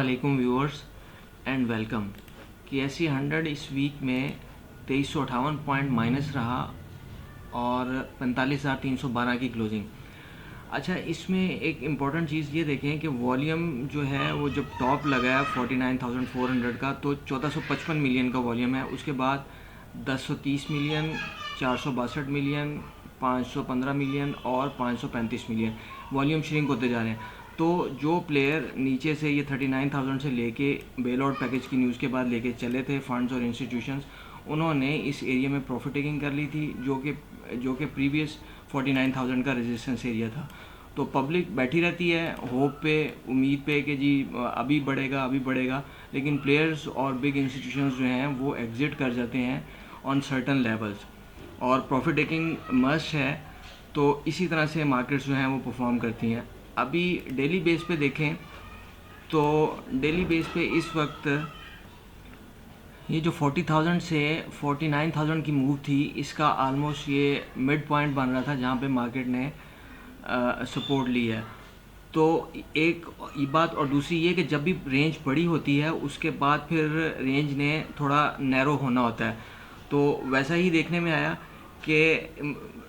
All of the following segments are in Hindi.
वालेकुम व्यूअर्स एंड वेलकम। KSE 100 इस वीक में 2358 पॉइंट माइनस रहा और 45,312 की क्लोजिंग। अच्छा, इसमें एक इम्पॉर्टेंट चीज़ ये देखें कि वॉल्यूम जो है वो जब टॉप लगा है 49,400 का तो 1455 मिलियन का वॉल्यूम है। उसके बाद 1030 मिलियन, 462 मिलियन, 515 मिलियन और 535 मिलियन वॉल्यूम श्रिंक होते जा रहे हैं। तो जो प्लेयर नीचे से ये 39,000 से लेके बेल आउट पैकेज की न्यूज़ के बाद लेके चले थे फंड्स और इंस्टीट्यूशंस, उन्होंने इस एरिया में प्रॉफिट टेकिंग कर ली थी जो कि प्रीवियस 49,000 का रेजिस्टेंस एरिया था। तो पब्लिक बैठी रहती है होप पे, उम्मीद पे कि जी अभी बढ़ेगा, लेकिन प्लेयर्स और बिग इंस्टीट्यूशंस जो हैं वो एग्जिट कर जाते हैं ऑन सर्टन लेवल्स और प्रॉफिट टेकिंग मस्ट है। तो इसी तरह से मार्केट्स जो हैं वो परफॉर्म करती हैं। अभी डेली बेस पे देखें तो डेली बेस पे इस वक्त ये जो 40,000 से 49,000 की मूव थी, इसका आलमोस्ट ये मिड पॉइंट बन रहा था जहाँ पे मार्केट ने सपोर्ट ली है। तो एक बात, और दूसरी ये कि जब भी रेंज बड़ी होती है उसके बाद फिर रेंज ने थोड़ा नैरो होना होता है। तो वैसा ही देखने में आया कि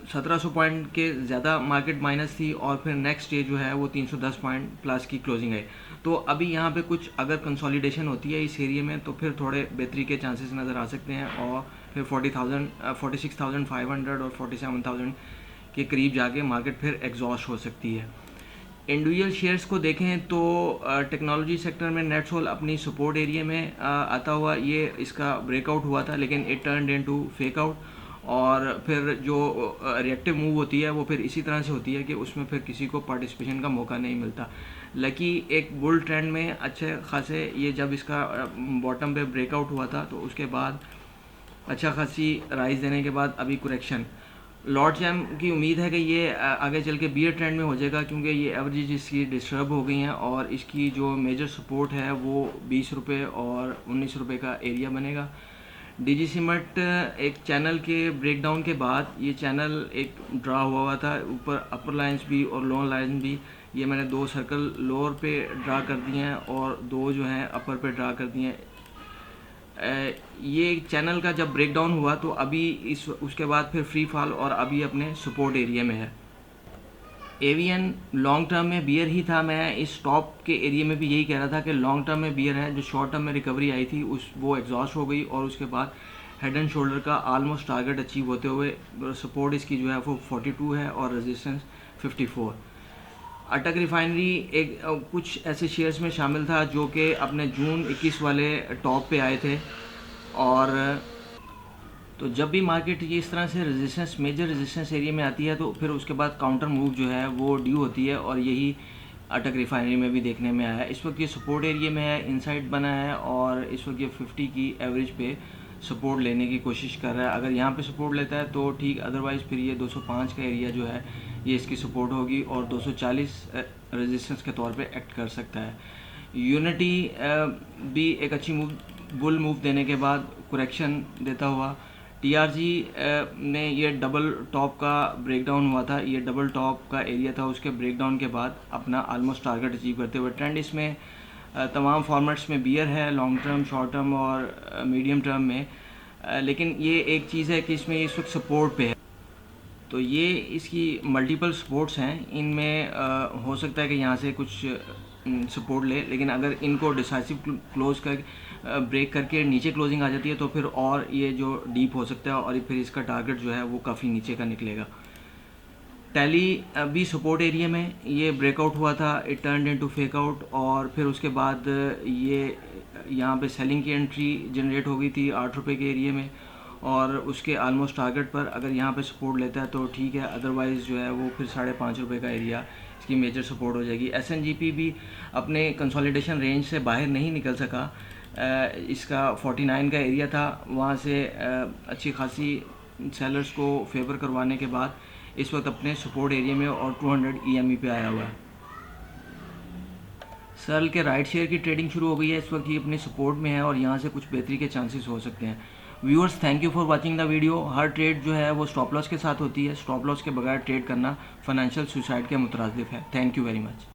1700 पॉइंट के ज़्यादा मार्केट माइनस थी और फिर नेक्स्ट डे जो है वो 310 पॉइंट प्लस की क्लोजिंग आई। तो अभी यहाँ पे कुछ अगर कंसोलिडेशन होती है इस एरिया में तो फिर थोड़े बेहतरी के चांसेस नज़र आ सकते हैं और फिर 46,500 और 47,000 के करीब जाके मार्केट फिर एग्जॉस्ट हो सकती है। इंडिविजुअल शेयर्स को देखें तो टेक्नोलॉजी सेक्टर में नेटसोल अपनी सपोर्ट एरिया में आता हुआ ये इसका ब्रेकआउट हुआ था, लेकिन it turned into fake out और फिर जो रिएक्टिव मूव होती है वो फिर इसी तरह से होती है कि उसमें फिर किसी को पार्टिसिपेशन का मौका नहीं मिलता। लकी एक बुल ट्रेंड में अच्छे खासे ये जब इसका बॉटम पे ब्रेकआउट हुआ था तो उसके बाद अच्छा खासी राइज देने के बाद अभी करेक्शन। लॉर्ड जैम की उम्मीद है कि ये आगे चल के बियर ट्रेंड में हो जाएगा क्योंकि ये एवरेज इसकी डिस्टर्ब हो गई हैं और इसकी जो मेजर सपोर्ट है वो 20 रुपये और 19 रुपये का एरिया बनेगा। DG सीमेंट एक चैनल के ब्रेकडाउन के बाद ये चैनल एक ड्रा हुआ था, ऊपर अपर लाइंस भी और लोअर लाइंस भी। ये मैंने दो सर्कल लोअर पे ड्रा कर दिए हैं और दो जो हैं अपर पे ड्रा कर दिए हैं। ये चैनल का जब ब्रेकडाउन हुआ तो अभी उसके बाद फिर फ्री फॉल और अभी अपने सपोर्ट एरिया में है। एवीएन लॉन्ग टर्म में बियर ही था। मैं इस टॉप के एरिया में भी यही कह रहा था कि लॉन्ग टर्म में बियर है। जो शॉर्ट टर्म में रिकवरी आई थी वो एग्जॉस्ट हो गई और उसके बाद हेड एंड शोल्डर का आलमोस्ट टारगेट अचीव होते हुए सपोर्ट इसकी जो है वो 42 है और रेजिस्टेंस 54। अटक रिफाइनरी एक कुछ ऐसे शेयर्स में शामिल था जो कि अपने जून 21 वाले टॉप पे आए थे और तो जब भी मार्केट ये इस तरह से मेजर रेजिस्टेंस एरिया में आती है तो फिर उसके बाद काउंटर मूव जो है वो ड्यू होती है और यही अटक रिफाइनरी में भी देखने में आया है। इस वक्त ये सपोर्ट एरिया में है, इनसाइड बना है और इस वक्त ये 50 की एवरेज पे सपोर्ट लेने की कोशिश कर रहा है। अगर यहाँ पे सपोर्ट लेता है तो ठीक, अदरवाइज़ फिर ये 205 का एरिया जो है ये इसकी सपोर्ट होगी और 240 रेजिस्टेंस के तौर पे एक्ट कर सकता है। यूनिटी भी एक अच्छी बुल मूव देने के बाद करेक्शन देता हुआ। TRG ने ये डबल टॉप का ब्रेकडाउन हुआ था, ये डबल टॉप का एरिया था, उसके ब्रेकडाउन के बाद अपना आलमोस्ट टारगेट अचीव करते हुए ट्रेंड इसमें तमाम फॉर्मेट्स में बियर है, लॉन्ग टर्म, शॉर्ट टर्म और मीडियम टर्म में। लेकिन ये एक चीज़ है कि इसमें इस वक्त सपोर्ट पे है, तो ये इसकी मल्टीपल सपोर्ट्स हैं। इनमें हो सकता है कि यहाँ से कुछ सपोर्ट ले, लेकिन अगर इनको डिसाइसिव क्लोज कर ब्रेक करके नीचे क्लोजिंग आ जाती है तो फिर और ये जो डीप हो सकता है और फिर इसका टारगेट जो है वो काफ़ी नीचे का निकलेगा। टैली भी सपोर्ट एरिया में ये ब्रेकआउट हुआ था, it turned into fake out और फिर उसके बाद ये यहाँ पे सेलिंग की एंट्री जनरेट हो गई थी 8 रुपये के एरिया में और उसके आलमोस्ट टारगेट पर अगर यहाँ पे सपोर्ट लेता है तो ठीक है, अदरवाइज़ जो है वो फिर 5.5 रुपये का एरिया इसकी मेजर सपोर्ट हो जाएगी। SNGP भी अपने कंसोलिडेशन रेंज से बाहर नहीं निकल सका। इसका 49 का एरिया था, वहाँ से अच्छी खासी सेलर्स को फेवर करवाने के बाद इस वक्त अपने सपोर्ट एरिया में और 200 EME पे आया हुआ है। सर्ल के राइट शेयर की ट्रेडिंग शुरू हो गई है, इस वक्त ये अपने सपोर्ट में है और यहाँ से कुछ बेहतरी के चांसेस हो सकते हैं। Viewers, thank you for watching the video. Her trade जो है वो स्टॉप लॉस के साथ होती है। स्टॉप लॉस के बगैर ट्रेड करना फाइनेंशियल सुसाइड के मुतरादिफ है। Thank you very much.